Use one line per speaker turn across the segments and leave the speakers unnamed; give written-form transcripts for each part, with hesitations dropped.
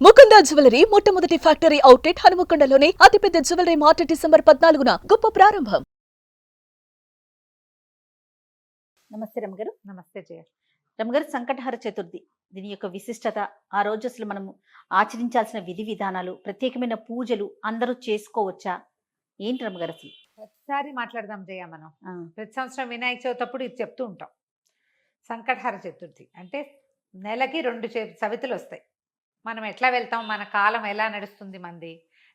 Mukunda jewellery మొట్టమొదటి factory outlet హనుమకొండలోనే అతిపెద్ద jewellery mart December 14న గొప్ప ప్రారంభం.
నమస్తే రమగారు.
నమస్తే జయ.
రమగారు, సంకటహర చతుర్థి దీని యొక్క విశిష్టత, ఆ రోజు అసలు మనము ఆచరించాల్సిన విధి విధానాలు, ప్రత్యేకమైన పూజలు అందరూ చేసుకోవచ్చా, ఏంటి రమగారు అసలు?
ప్రతిసారి మాట్లాడదాం జయ. మనం ప్రతి సంవత్సరం వినాయక చవితి అప్పుడు ఇది చెప్తూ ఉంటాం. సంకటహర చతుర్థి అంటే నెలకి 2 చవితులు వస్తాయి. మనం ఎట్లా వెళ్తాం, మన కాలం ఎలా నడుస్తుంది, మంది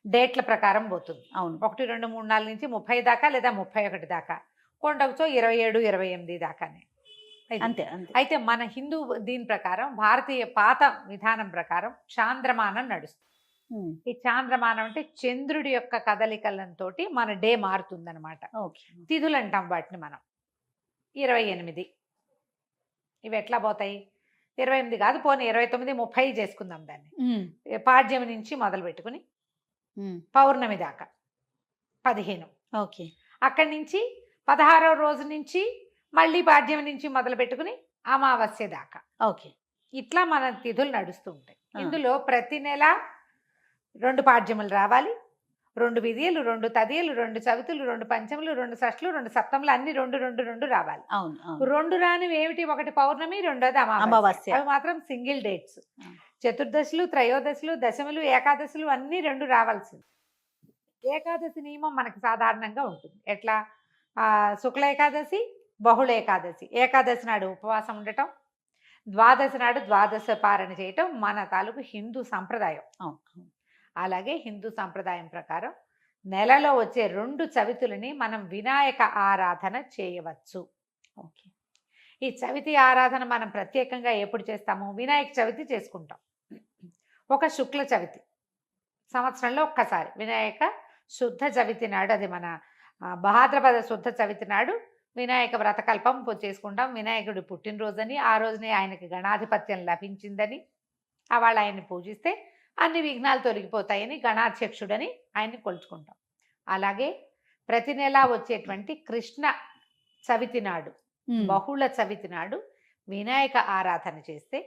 డేట్ల ప్రకారం పోతుంది.
అవును,
1, 2, 3, 4 నుంచి 30 దాకా లేదా 31 దాకా, కొండకుతో 27, 28 దాకానే.
అంతే అంతే.
అయితే మన హిందూ దీని ప్రకారం, భారతీయ పాత విధానం ప్రకారం చాంద్రమానం నడుస్తుంది. ఈ చాంద్రమానం అంటే చంద్రుడి యొక్క కదలికలతో మన డే మారుతుందన్నమాట. తిథులు అంటాం వాటిని మనం. 28 ఇవి ఎట్లా పోతాయి? 28 కాదు, పోనీ 29, 30 చేసుకుందాం దాన్ని. పాడ్యమి నుంచి మొదలు పెట్టుకుని పౌర్ణమి దాకా 15.
ఓకే.
అక్కడి నుంచి 16వ రోజు నుంచి మళ్ళీ పాడ్యమి నుంచి మొదలు పెట్టుకుని అమావాస్య దాకా.
ఓకే.
ఇట్లా మన తిథులు నడుస్తూ ఉంటాయి. ఇందులో ప్రతి నెల 2 పాడ్యములు రావాలి, 2 విధియలు, 2 తదియలు, 2 చవితులు, 2 పంచములు, 2 షష్ఠులు, 2 సప్తములు, అన్ని 2 రావాలి.
అవును.
2 రానివి ఏమిటి? ఒకటి పౌర్ణమి, రెండోది అమావాస్య. అవి మాత్రం సింగిల్ డేట్స్. చతుర్దశులు, త్రయోదశులు, దశములు, ఏకాదశులు అన్ని 2 రావాల్సింది. ఏకాదశి నియమం మనకి సాధారణంగా ఉంటుంది. ఎట్లా? శుక్ల ఏకాదశి, బహుళ ఏకాదశి. ఏకాదశి నాడు ఉపవాసం ఉండటం, ద్వాదశి నాడు ద్వాదశ పారణ చేయటం మన తాలూకు హిందూ సంప్రదాయం. అలాగే హిందూ సంప్రదాయం ప్రకారం నెలలో వచ్చే 2 చవితులని మనం వినాయక ఆరాధన చేయవచ్చు.
ఓకే.
ఈ చవితి ఆరాధన మనం ప్రత్యేకంగా ఎప్పుడు చేస్తాము? వినాయక చవితి చేసుకుంటాం. ఒక శుక్ల చవితి సంవత్సరంలో ఒక్కసారి, వినాయక శుద్ధ చవితి నాడు, అది మన భాద్రపద శుద్ధ చవితి నాడు వినాయక వ్రతకల్పం చేసుకుంటాం. వినాయకుడి పుట్టినరోజని, ఆ రోజునే ఆయనకి గణాధిపత్యం లభించిందని, వాళ్ళు ఆయన్ని పూజిస్తే అన్ని విఘ్నాలు తొలగిపోతాయని గణాధ్యక్షుడని ఆయన్ని కొలుచుకుంటాం. అలాగే ప్రతి నెల వచ్చేటువంటి కృష్ణ చవితి నాడు, బహుళ చవితి నాడు వినాయక ఆరాధన చేస్తే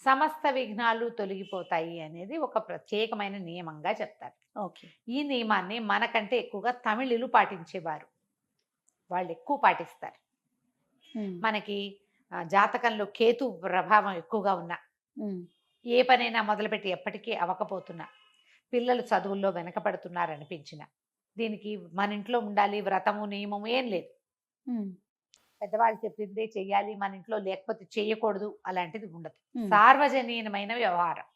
సమస్త విఘ్నాలు తొలగిపోతాయి అనేది ఒక ప్రత్యేకమైన నియమంగా చెప్తారు.
ఓకే.
ఈ నియమాన్ని మనకంటే ఎక్కువగా తమిళులు పాటించేవారు. వాళ్ళు ఎక్కువ పాటిస్తారు. మనకి జాతకంలో కేతు ప్రభావం ఎక్కువగా ఉన్నా, ఏ పనైనా మొదలుపెట్టి ఎప్పటికీ అవ్వకపోతున్నా, పిల్లలు చదువుల్లో వెనకపడుతున్నారనిపించిన, దీనికి మన ఇంట్లో ఉండాలి వ్రతము నియమము ఏం లేదు. పెద్దవాళ్ళు చెప్పిందే చెయ్యాలి, మన ఇంట్లో లేకపోతే చేయకూడదు, అలాంటిది ఉండదు. సార్వజనీయమైన వ్యవహారం,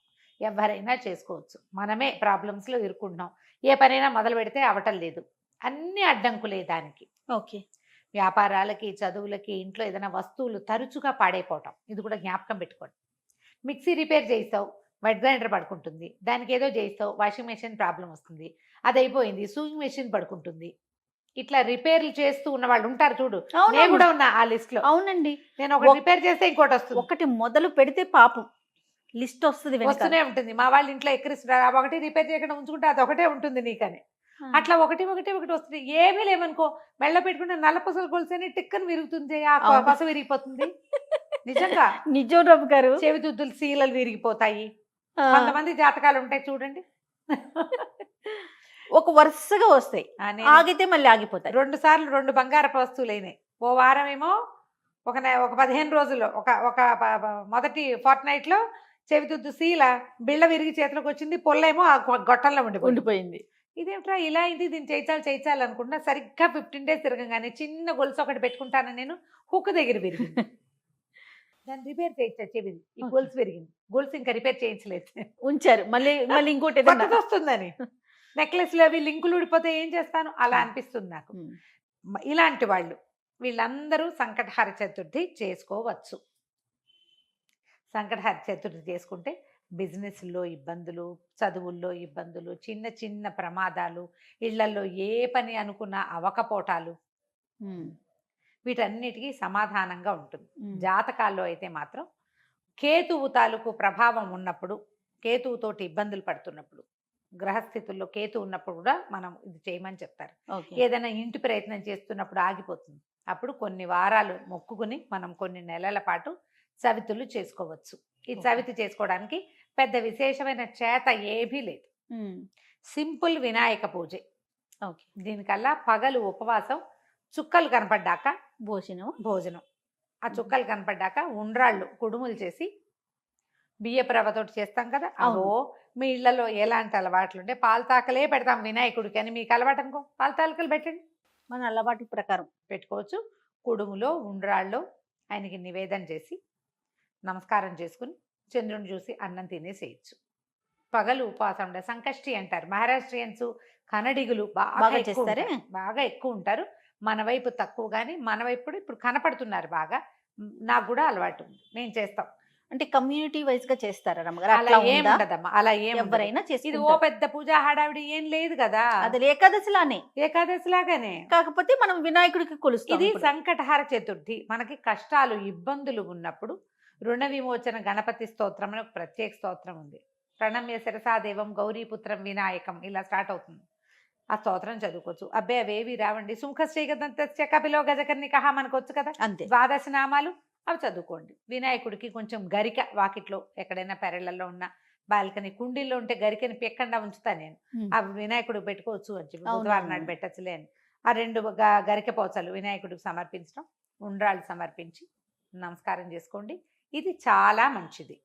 ఎవరైనా చేసుకోవచ్చు. మనమే ప్రాబ్లమ్స్లో ఇరుక్కుంటున్నాం. ఏ పనైనా మొదలు పెడితే అవటం లేదు, అన్ని అడ్డంకులే దానికి.
ఓకే.
వ్యాపారాలకి, చదువులకి, ఇంట్లో ఏదైనా వస్తువులు తరచుగా పాడైపోవటం, ఇది కూడా జ్ఞాపకం పెట్టుకోండి. మిక్సీ రిపేర్ చేయిస్తావు, వెట్ గ్రైండర్ పడుకుంటుంది. దానికి ఏదో చేయిస్తావు, వాషింగ్ మెషిన్ ప్రాబ్లం వస్తుంది, అది అయిపోయింది, సూయింగ్ మెషిన్ పడుకుంటుంది. ఇట్లా రిపేర్లు చేస్తూ ఉన్న వాళ్ళు ఉంటారు చూడు. నేను కూడా ఉన్నా ఆ లిస్ట్ లో.
అవునండి.
నేను ఒకటి రిపేర్ చేస్తే ఇంకోటి వస్తుంది.
ఒకటి మొదలు పెడితే పాపం లిస్ట్ వస్తుంది,
వస్తూనే ఉంటుంది. మా వాళ్ళ ఇంట్లో ఎక్కిరిస్తున్నారు, ఒకటి రిపేర్ చేయకుండా ఉంచుకుంటే అది ఒకటే ఉంటుంది నీకని. అట్లా ఒకటి వస్తుంది. ఏమీ లేవనుకో, మెళ్ళ పెట్టుకుంటే నల్ల పసలు కొలిసేనే టిక్కని విరుగుతుంది, ఆ పస విరిగిపోతుంది. నిజంగా
నిజం రమ్మ గారు.
చెవిదుద్దులు సీలలు విరిగిపోతాయి. కొంతమంది జాతకాలు ఉంటాయి చూడండి,
ఒక వరుసగా వస్తాయి, ఆగితే మళ్ళీ ఆగిపోతాయి.
2 సార్లు 2 బంగారపు వస్తువులు అయినాయి. ఓ వారం ఏమో ఒక 15 రోజుల్లో ఒక మొదటి ఫోర్ట్నైట్ లో చెవిదుద్దు సీల బిళ్ళ విరిగి చేతిలోకి వచ్చింది, పొల్లేమో ఆ గొట్టంలో ఉండిపోయింది. ఇదేమిట్రా ఇలా అయింది, దీన్ని చేయించాలి అనుకుంటున్నా. సరిగ్గా 15 days తిరగగానే చిన్న గొలుసు ఒకటి పెట్టుకుంటాను నేను, హుక్ దగ్గర విరిగింది. దాన్ని రిపేర్ చేయించా, చెవిది ఈ గొలుసు విరిగింది. గొలుసు ఇంకా రిపేర్ చేయించలేదు,
ఉంచారు. మళ్ళీ ఇంకోటి
వస్తుందని. నెక్లెస్లు అవి లింకులు ఊడిపోతే ఏం చేస్తాను, అలా అనిపిస్తుంది నాకు. ఇలాంటి వాళ్ళు వీళ్ళందరూ సంకటహర చతుర్థి చేసుకోవచ్చు. సంకటహర చతుర్థి చేసుకుంటే బిజినెస్లో ఇబ్బందులు, చదువుల్లో ఇబ్బందులు, చిన్న చిన్న ప్రమాదాలు, ఇళ్లలో ఏ పని అనుకున్నా అవకపోటాలు, వీటన్నిటికీ సమాధానంగా ఉంటుంది. జాతకాల్లో అయితే మాత్రం కేతువు తాలూకు ప్రభావం ఉన్నప్పుడు, కేతువుతోటి ఇబ్బందులు పడుతున్నప్పుడు, గ్రహస్థితుల్లో కేతు ఉన్నప్పుడు కూడా మనం ఇది చేయమని చెప్తారు. ఏదైనా ఇంటి ప్రయత్నం చేస్తున్నప్పుడు ఆగిపోతుంది, అప్పుడు కొన్ని వారాలు మొక్కుకుని మనం కొన్ని నెలల పాటు చవితులు చేసుకోవచ్చు. ఈ చవితి చేసుకోవడానికి పెద్ద విశేషమైన చేత ఏమీ లేదు. సింపుల్ వినాయక పూజే.
ఓకే.
దీనికల్లా పగలు ఉపవాసం, చుక్కలు కనపడ్డాక భోజనం. ఆ చుక్కలు కనపడ్డాక ఉండ్రాళ్ళు కుడుములు చేసి బియ్యపు రవ్వతోటి చేస్తాం కదా.
అవును.
అవో మీ ఇళ్లలో ఎలాంటి అలవాట్లు ఉంటే పాలతాకలే పెడతాం వినాయకుడికి అని మీకు అలవాటు అనుకో, పాలతాకలు పెట్టండి,
మన అలవాటు ప్రకారం
పెట్టుకోవచ్చు. కుడుములో ఉండ్రాళ్ళు ఆయనకి నివేదన చేసి నమస్కారం చేసుకుని చంద్రుని చూసి అన్నం తినేసేయచ్చు. పగలు ఉపవాసం ఉండే సంకష్టి అంటారు. మహారాష్ట్రియన్స్, కన్నడిగులు
బాగా
ఎక్కువ
చేస్తారే?
ఉంటారు. బాగా ఎక్కువ ఉంటారు. మన వైపు తక్కువ, కానీ మన వైపు కూడా ఇప్పుడు కనపడుతున్నారు బాగా. నాకు కూడా అలవాటు ఉంది, నేను చేస్తాం.
అంటే కమ్యూనిటీ వైజ్ గా చేస్తారా రమ్మగారు?
అలా
అట్లా
ఏం
ఉందా?
ఉండదమ్మా, అలా ఏం ఉండదు.
ఎవరైనా
ఇది ఓ
చేసుకుంటారు.
పెద్ద పూజ హడావిడి ఏం లేదు కదా.
అది ఏకాదశిలానే,
ఏకాదశి లాగానే.
కాకపోతే మనం వినాయకుడికి కొలుస్తాం.
ఇది
ఇప్పుడు.
సంకటహార చతుర్థి. మనకి కష్టాలు ఇబ్బందులు ఉన్నప్పుడు రుణ విమోచన గణపతి స్తోత్రం అని ఒక ప్రత్యేక స్తోత్రం ఉంది. ప్రణమ్య శిరసాదేవం గౌరీపుత్రం వినాయకం ఇలా స్టార్ట్ అవుతుంది. ఆ స్తోత్రం చదువుకోవచ్చు. అబ్బే అవేవి రావండి. సుముఖశ్రీగదంతస్య కపిలో గజకర్ణికః మనకు వచ్చు కదా,
అంతే.
ద్వాదశ నామాలు, అవి చదువుకోండి. వినాయకుడికి కొంచెం గరిక వాకిట్లో ఎక్కడైనా పెరళ్ళల్లో ఉన్న బాల్కనీ కుండీల్లో ఉంటే గరికని పెక్కండా ఉంచుతా నేను. అవి వినాయకుడికి పెట్టుకోవచ్చు అని చెప్పి,
అవును,
బుధవారం
అవును.
నాడు పెట్టచ్చులే అని. ఆ 2 గరిక పోచలు వినాయకుడికి సమర్పించడం, ఉండ్రాళ్ళు సమర్పించి నమస్కారం చేసుకోండి. ఇది చాలా మంచిది.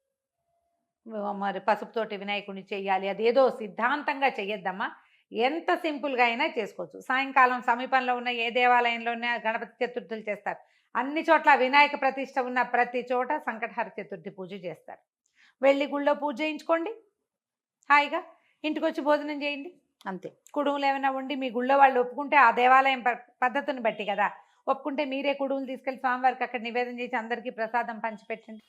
మరి పసుపుతోటి వినాయకుడిని చెయ్యాలి అదేదో సిద్ధాంతంగా చెయ్యొద్దమ్మా. ఎంత సింపుల్గా అయినా చేసుకోవచ్చు. సాయంకాలం సమీపంలో ఉన్న ఏ దేవాలయంలోనే గణపతి చతుర్థులు చేస్తారు. అన్ని చోట్ల వినాయక ప్రతిష్ట ఉన్న ప్రతి చోట సంకటహర చతుర్థి పూజ చేస్తారు. వెళ్ళి గుళ్ళో పూజ చేయించుకోండి, హాయిగా ఇంటికి వచ్చి భోజనం చేయండి.
అంతే.
కుడుములు ఏమైనా ఉండి మీ గుళ్ళో వాళ్ళు ఒప్పుకుంటే, ఆ దేవాలయం పద్ధతిని బట్టి కదా, ఒప్పుకుంటే మీరే కుడుములు తీసుకెళ్ళి స్వామివారికి అక్కడ నివేదన చేసి అందరికీ ప్రసాదం పంచిపెట్టండి.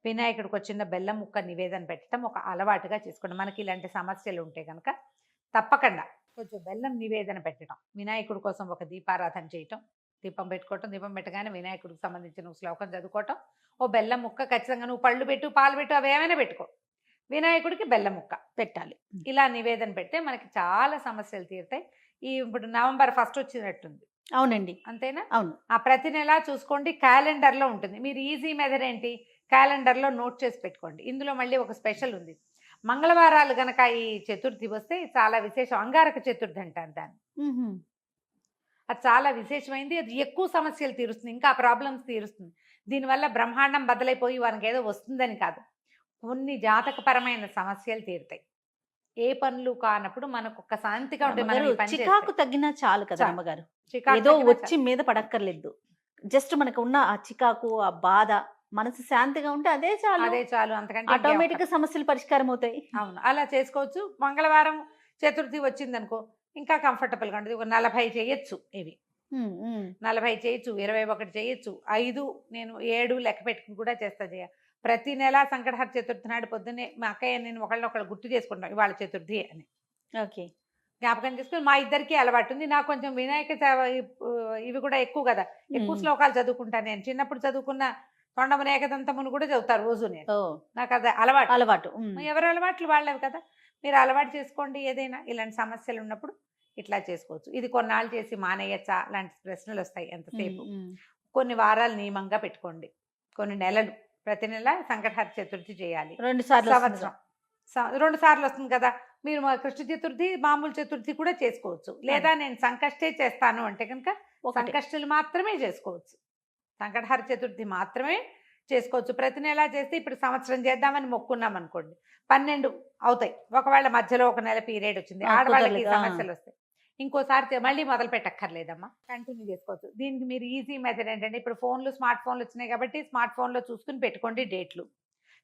వినాయకుడికి ఒక చిన్న బెల్లం ముక్క నివేదన పెట్టడం ఒక అలవాటుగా చేసుకోండి. మనకి ఇలాంటి సమస్యలు ఉంటే కనుక తప్పకుండా కొంచెం బెల్లం నివేదన పెట్టడం, వినాయకుడి కోసం ఒక దీపారాధన చేయటం, దీపం పెట్టుకోవటం, దీపం పెట్టగానే వినాయకుడికి సంబంధించిన శ్లోకం చదువుకోవటం, ఓ బెల్లం ముక్క ఖచ్చితంగా నువ్వు పళ్ళు పెట్టు, పాలు పెట్టు, అవి ఏమైనా పెట్టుకో, వినాయకుడికి బెల్లం ముక్క
పెట్టాలి.
ఇలా నివేదన పెడితే మనకి చాలా సమస్యలు తీరుతాయి. ఇప్పుడు నవంబర్ 1 వచ్చినట్టుంది,
అవునండి,
అంతేనా?
అవును.
ఆ ప్రతి నెల చూసుకోండి, క్యాలెండర్లో ఉంటుంది. మీరు ఈజీ మెథడ్ ఏంటి, క్యాలెండర్లో నోట్ చేసి పెట్టుకోండి. ఇందులో మళ్ళీ ఒక స్పెషల్ ఉంది. మంగళవారాలు గనక ఈ చతుర్థి వస్తే చాలా విశేషం. అంగారక చతుర్థి అంటారు దాన్ని. అది చాలా విశేషమైంది. అది ఎక్కువ సమస్యలు తీరుస్తుంది, ఇంకా ప్రాబ్లమ్స్ తీరుస్తుంది. దీనివల్ల బ్రహ్మాండం బద్దలైపోయి వారికి ఏదో వస్తుందని కాదు, కొన్ని జాతకపరమైన సమస్యలు తీరుతాయి. ఏ పనులు కానప్పుడు మనకు ఒక శాంతిగా ఉంటుంది. మనం ఈ పని
చికాకు
చేస్తే.
తగ్గినా చాలు కదా
చాలు.
అమ్మగారు.
చికాకు
ఏదో
తగ్గినా
వచ్చి మీద పడక్కర్లేదు. జస్ట్ మనకు ఉన్న ఆ చికాకు, ఆ బాధ, మనసు శాంతిగా ఉంటే అదే చాలు.
అదే చాలు, అంతకంటే
ఆటోమేటిక్ గా సమస్యలు పరిష్కారం అవుతాయి.
అవును, అలా చేసుకోవచ్చు. మంగళవారం చతుర్థి వచ్చిందనుకో ఇంకా కంఫర్టబుల్గా ఉంటుంది. ఒక 40 చేయొచ్చు. ఇవి 40 చేయొచ్చు, 21 చేయొచ్చు, 5 నేను 7 లెక్క పెట్టుకుని కూడా చేస్తా. ప్రతి నెల సంకటహర చతుర్థి నాడు పొద్దున్నే మా అక్కయ్య నేను ఒకళ్ళు గుర్తు చేసుకుంటాం ఇవాళ చతుర్థి అని.
ఓకే.
జ్ఞాపకం చేసుకుని మా ఇద్దరికి అలవాటు ఉంది. నాకు కొంచెం వినాయక ఇవి కూడా ఎక్కువ కదా, ఎక్కువ శ్లోకాలు చదువుకుంటాను. నేను చిన్నప్పుడు చదువుకున్న తొండమున ఏకదంతమును కూడా చదువుతారు రోజు. నేను నాకు అది అలవాటు. ఎవరి అలవాట్లు వాళ్ళవి కదా, మీరు అలవాటు చేసుకోండి. ఏదైనా ఇలాంటి సమస్యలు ఉన్నప్పుడు ఇట్లా చేసుకోవచ్చు. ఇది కొన్నాళ్ళు చేసి మానేయచ్చా లాంటి ప్రశ్నలు వస్తాయి ఎంతసేపు. కొన్ని వారాలు నియమంగా పెట్టుకోండి, కొన్ని నెలలు, ప్రతి నెల సంకటహర చతుర్థి చేయాలి.
2 సార్లు
సంవత్సరం 2 సార్లు వస్తుంది కదా. మీరు కృష్ణ చతుర్థి మామూలు చతుర్థి కూడా చేసుకోవచ్చు. లేదా నేను సంకష్టే చేస్తాను అంటే కనుక సంకష్టులు మాత్రమే చేసుకోవచ్చు, సంకటహర చతుర్థి మాత్రమే చేసుకోవచ్చు. ప్రతి నెల చేస్తే ఇప్పుడు సంవత్సరం చేద్దామని మొక్కున్నాం అనుకోండి, 12 అవుతాయి. ఒకవేళ మధ్యలో ఒక నెల పీరియడ్ వచ్చింది, ఆడవాళ్ళకి సమస్యలు వస్తాయి, ఇంకోసారి మళ్ళీ మొదలు పెట్టక్కర్లేదమ్మా, కంటిన్యూ చేసుకోవచ్చు. దీనికి మీరు ఈజీ మెథడ్ ఏంటంటే, ఇప్పుడు స్మార్ట్ ఫోన్లు వచ్చినాయి కాబట్టి స్మార్ట్ ఫోన్లో చూసుకుని పెట్టుకోండి డేట్లు.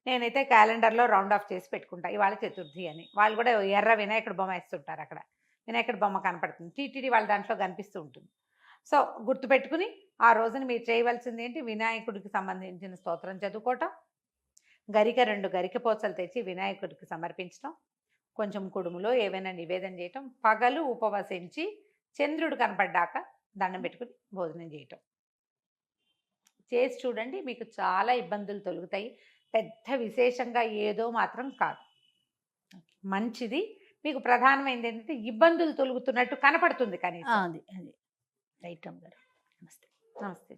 నేనైతే క్యాలెండర్లో రౌండ్ ఆఫ్ చేసి పెట్టుకుంటా ఇవాళ చతుర్థి అని. వాళ్ళు కూడా ఎర్ర వినాయకుడు బొమ్మ వేస్తుంటారు, అక్కడ వినాయకుడు బొమ్మ కనపడుతుంది, టీటీడీ వాళ్ళ దాంట్లో కనిపిస్తూ ఉంటుంది. సో గుర్తుపెట్టుకుని ఆ రోజున మీరు చేయవలసింది ఏంటి, వినాయకుడికి సంబంధించిన స్తోత్రం చదువుకోవటం, గరిక 2 గరిక పోచలు తెచ్చి వినాయకుడికి సమర్పించడం, కొంచెం కుడుములో ఏవైనా నివేదన చేయటం, పగలు ఉపవసించి చంద్రుడు కనపడ్డాక దండం పెట్టుకుని భోజనం చేయటం చేసి చూడండి. మీకు చాలా ఇబ్బందులు తొలుగుతాయి. పెద్ద విశేషంగా ఏదో మాత్రం కాదు, మంచిది. మీకు ప్రధానమైనది ఏంటంటే ఇబ్బందులు తొలుగుతున్నట్టు కనపడుతుంది కనీసం.
అది రైట్ అమ్మగారు. నమస్తే.
నమస్తే.